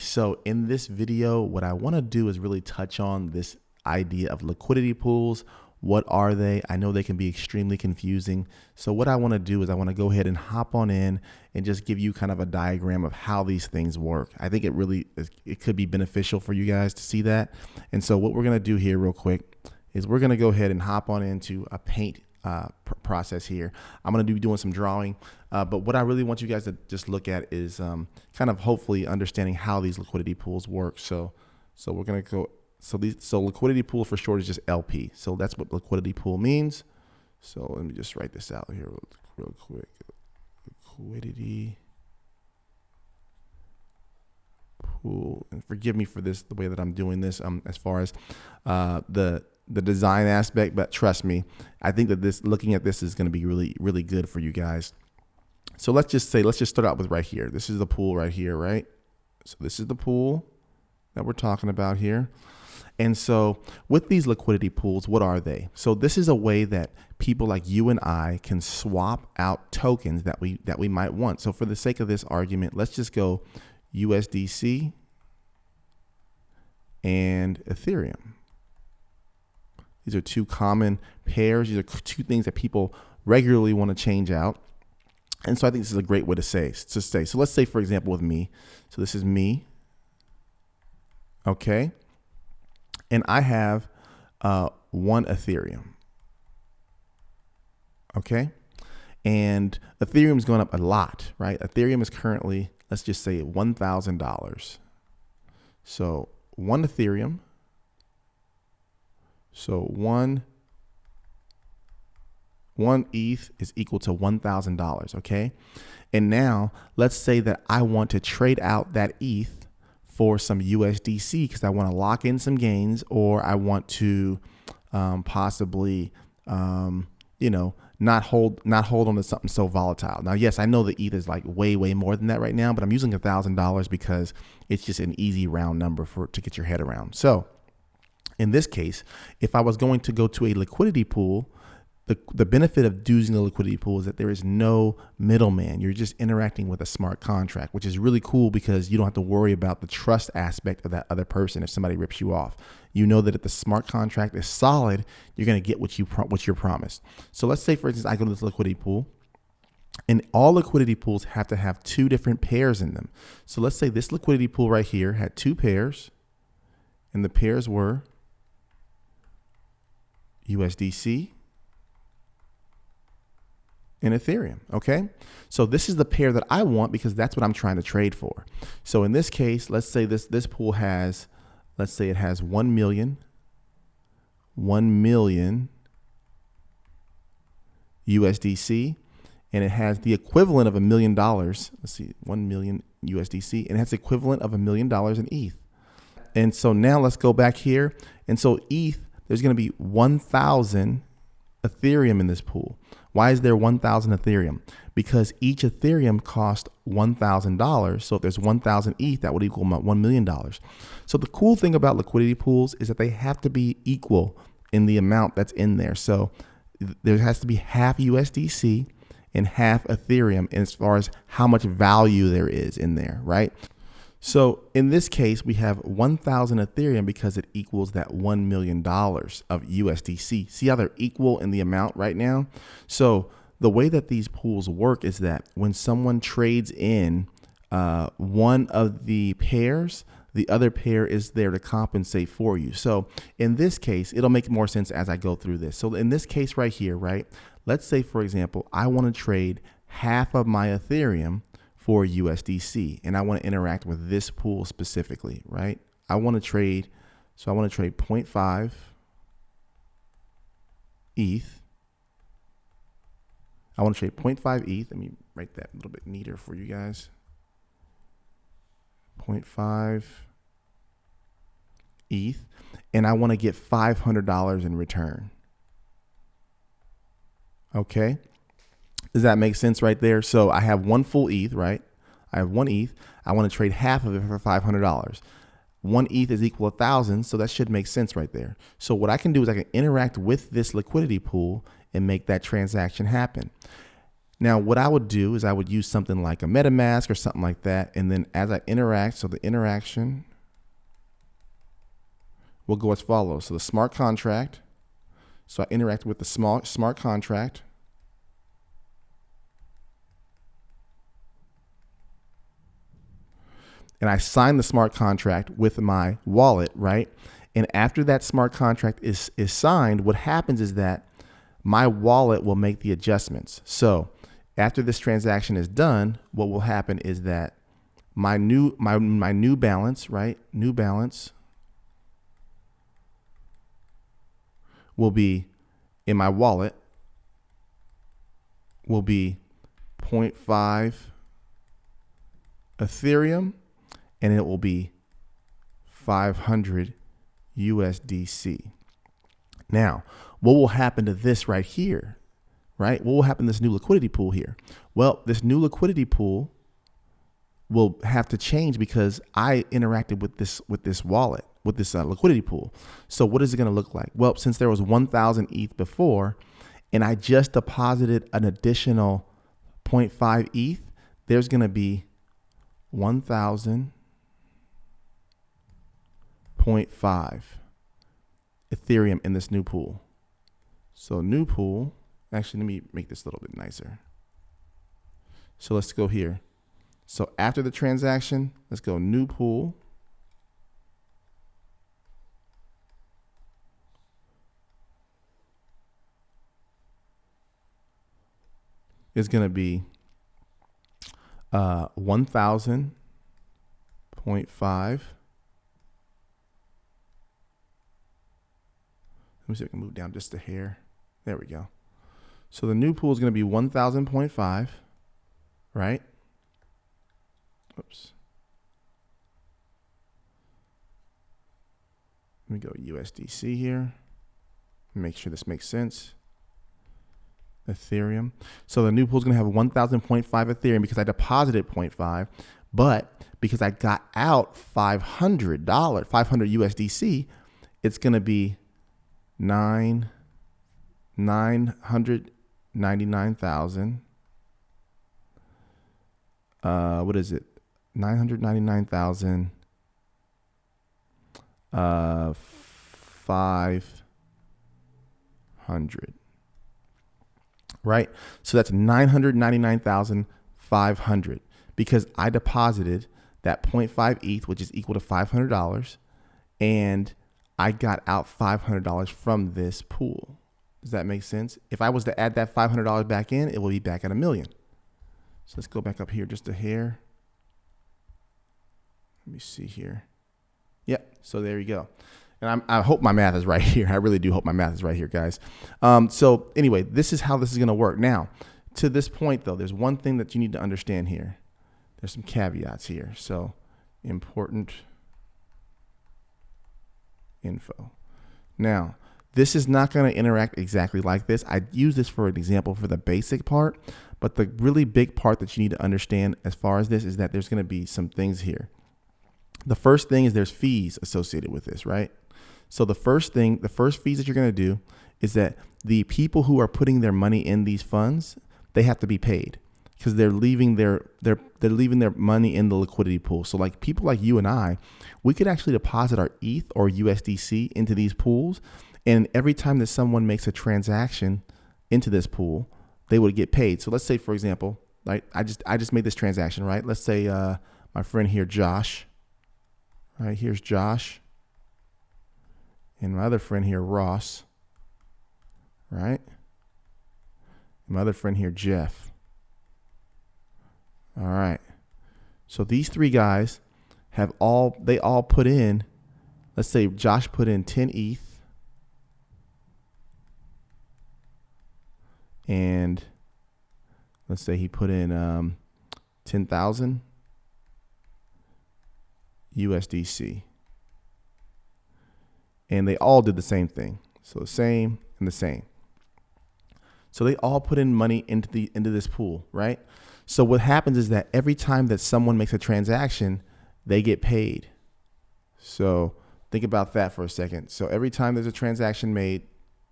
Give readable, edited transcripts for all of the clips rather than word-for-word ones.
so in this video, what I want to do is really touch on this idea of liquidity pools. What are they? I know they can be extremely confusing. So what I want to do is I want to go ahead and hop on in and just give you kind of a diagram of how these things work. I think it could be beneficial for you guys to see that. And so what we're going to do here real quick is we're going to go ahead and hop on into a paint process here. I'm going to be doing some drawing, but what I really want you guys to just look at is kind of hopefully understanding how these liquidity pools work. So we're going to go. So liquidity pool for short is just LP. So that's what liquidity pool means. So let me just write this out here real quick. Liquidity pool. And forgive me for this, the way that I'm doing this, as far as the design aspect, but trust me, I think that looking at this is going to be really, really good for you guys. So let's just start out with right here. This is the pool right here, right? So this is the pool that we're talking about here. And so with these liquidity pools, what are they? So this is a way that people like you and I can swap out tokens that we might want. So for the sake of this argument, let's just go USDC and Ethereum. These are two common pairs. These are two things that people regularly want to change out. And so I think this is a great way to say. So let's say, for example, with me. So this is me. Okay. And I have 1 Ethereum. Okay. And Ethereum is going up a lot, right? Ethereum is currently, let's just say $1,000. So 1 Ethereum. So one ETH is equal to $1,000. Okay. And now let's say that I want to trade out that ETH for some USDC because I want to lock in some gains, or I want to possibly, not hold on to something so volatile. Now, yes, I know the ETH is like way more than that right now, but I'm using $1,000 because it's just an easy round number to get your head around. So in this case, if I was going to go to a liquidity pool, the benefit of using the liquidity pool is that there is no middleman. You're just interacting with a smart contract, which is really cool because you don't have to worry about the trust aspect of that other person if somebody rips you off. You know that if the smart contract is solid, you're going to get what you're promised. So let's say, for instance, I go to this liquidity pool, and all liquidity pools have to have 2 different pairs in them. So let's say this liquidity pool right here had 2 pairs, and the pairs were USDC and Ethereum. Okay. So this is the pair that I want because that's what I'm trying to trade for. So in this case, let's say this pool has, let's say it has 1 million USDC, and it has the equivalent of $1 million. Let's see, 1 million USDC, and it has the equivalent of $1 million in ETH. And so now let's go back here. And so ETH, there's going to be 1,000 Ethereum in this pool. Why is there 1,000 Ethereum? Because each Ethereum cost $1,000. So if there's 1,000 ETH, that would equal $1 million. So the cool thing about liquidity pools is that they have to be equal in the amount that's in there. So there has to be half USDC and half Ethereum as far as how much value there is in there, right? So in this case, we have 1,000 Ethereum because it equals that $1 million of USDC. See how they're equal in the amount right now? So the way that these pools work is that when someone trades in one of the pairs, the other pair is there to compensate for you. So in this case, it'll make more sense as I go through this. So in this case right here, right? Let's say, for example, I want to trade half of my Ethereum for USDC, and I want to interact with this pool specifically, right? I want to trade 0.5 ETH. I want to trade 0.5 ETH. Let me write that a little bit neater for you guys. 0.5 ETH, and I want to get $500 in return. Okay. Does that make sense right there? So I have 1 full ETH, right? I have 1 ETH. I want to trade half of it for $500. 1 ETH is equal to 1,000. So that should make sense right there. So what I can do is I can interact with this liquidity pool and make that transaction happen. Now, what I would do is I would use something like a MetaMask or something like that. And then as I interact, so the interaction will go as follows. So the smart contract. So I interact with the smart contract. And I sign the smart contract with my wallet, right? And after that smart contract is signed, what happens is that my wallet will make the adjustments. So after this transaction is done, what will happen is that my new balance, right? New balance will be in my wallet will be 0.5 Ethereum, and it will be 500 USDC. Now, what will happen to this right here, right? What will happen to this new liquidity pool here? Well, this new liquidity pool will have to change because I interacted with this wallet, with this liquidity pool. So what is it going to look like? Well, since there was 1,000 ETH before, and I just deposited an additional 0.5 ETH, there's going to be 1,000.5 Ethereum in this new pool. So new pool, actually, let me make this a little bit nicer. So let's go here. So after the transaction, let's go new pool. Is going to be 1,000.5. Let me see if I can move down just a hair. There we go. So the new pool is going to be 1,000.5, right? Oops. Let me go USDC here. Make sure this makes sense. Ethereum. So the new pool is going to have 1,000.5 Ethereum because I deposited 0.5, but because I got out $500 USDC, it's going to be 999,000. What is it? 999,000. 500. Right? So that's 999,500 because I deposited that 0.5 ETH, which is equal to $500, and I got out $500 from this pool. Does that make sense? If I was to add that $500 back in, it will be back at $1 million. So let's go back up here just a hair. Let me see here. Yep. So there you go. And I hope my math is right here. I really do hope my math is right here, guys. So anyway, this is how this is going to work. Now, to this point, though, there's one thing that you need to understand here. There's some caveats here. So important info. Now, this is not going to interact exactly like this. I use this for an example for the basic part, but the really big part that you need to understand as far as this is that there's going to be some things here. The first thing is there's fees associated with this, right? So the first fees that you're going to do is that the people who are putting their money in these funds, they have to be paid because they're leaving their money in the liquidity pool. So like people like you and I, we could actually deposit our ETH or USDC into these pools. And every time that someone makes a transaction into this pool, they would get paid. So let's say, for example, like I just made this transaction, right? Let's say my friend here, Josh, right? Here's Josh. And my other friend here, Ross, right? And my other friend here, Jeff. All right. So these three guys they all put in, let's say Josh put in 10 ETH. And let's say he put in 10,000 USDC. And they all did the same thing. So the same and the same. So they all put in money into this pool, right? So what happens is that every time that someone makes a transaction, they get paid. So think about that for a second. So every time there's a transaction made,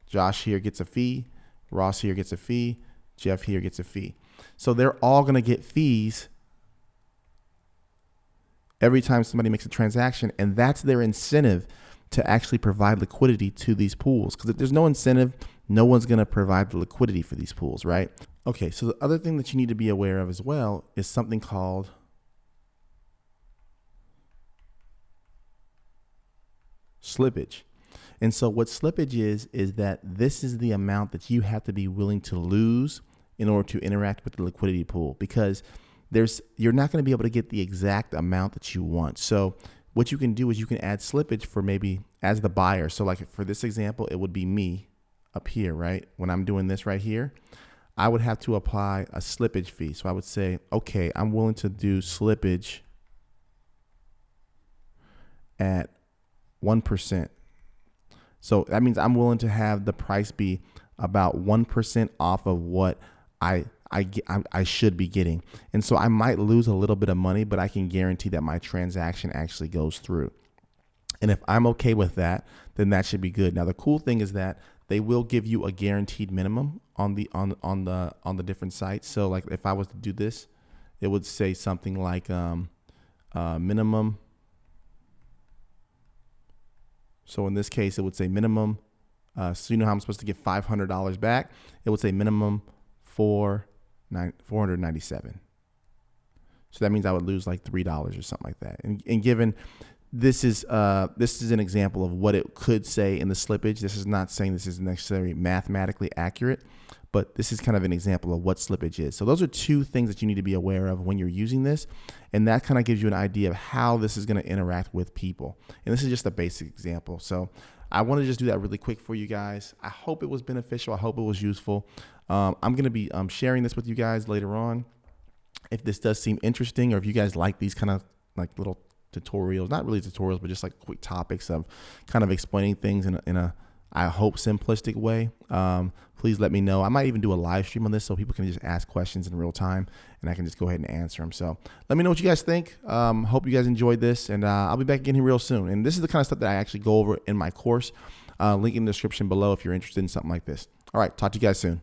Josh here gets a fee, Ross here gets a fee, Jeff here gets a fee. So they're all going to get fees every time somebody makes a transaction. And that's their incentive to actually provide liquidity to these pools. Because if there's no incentive, no one's going to provide the liquidity for these pools, right? Okay, so the other thing that you need to be aware of as well is something called slippage. And so what slippage is that this is the amount that you have to be willing to lose in order to interact with the liquidity pool, because you're not going to be able to get the exact amount that you want. So what you can do is you can add slippage for maybe as the buyer. So like for this example, it would be me up here, right? When I'm doing this right here, I would have to apply a slippage fee. So I would say, okay, I'm willing to do slippage at 1%. So that means I'm willing to have the price be about 1% off of what I should be getting. And so I might lose a little bit of money, but I can guarantee that my transaction actually goes through. And if I'm okay with that, then that should be good. Now, the cool thing is that they will give you a guaranteed minimum on the different sites. So like if I was to do this, it would say something like minimum. So in this case, it would say minimum. So you know how I'm supposed to get $500 back? It would say minimum $497. So that means I would lose like $3 or something like that. And given this is an example of what it could say in the slippage. This is not saying this is necessarily mathematically accurate, but this is kind of an example of what slippage is. So those are two things that you need to be aware of when you're using this. And that kind of gives you an idea of how this is going to interact with people. And this is just a basic example. So I want to just do that really quick for you guys. I hope it was beneficial. I hope it was useful. I'm going to be sharing this with you guys later on. If this does seem interesting, or if you guys like these kind of like little tutorials, not really tutorials, but just like quick topics of kind of explaining things in a I hope simplistic way, please let me know. I might even do a live stream on this so people can just ask questions in real time and I can just go ahead and answer them. So let me know what you guys think. Hope you guys enjoyed this, and I'll be back again here real soon. And this is the kind of stuff that I actually go over in my course. Link in the description below if you're interested in something like this. All right, talk to you guys soon.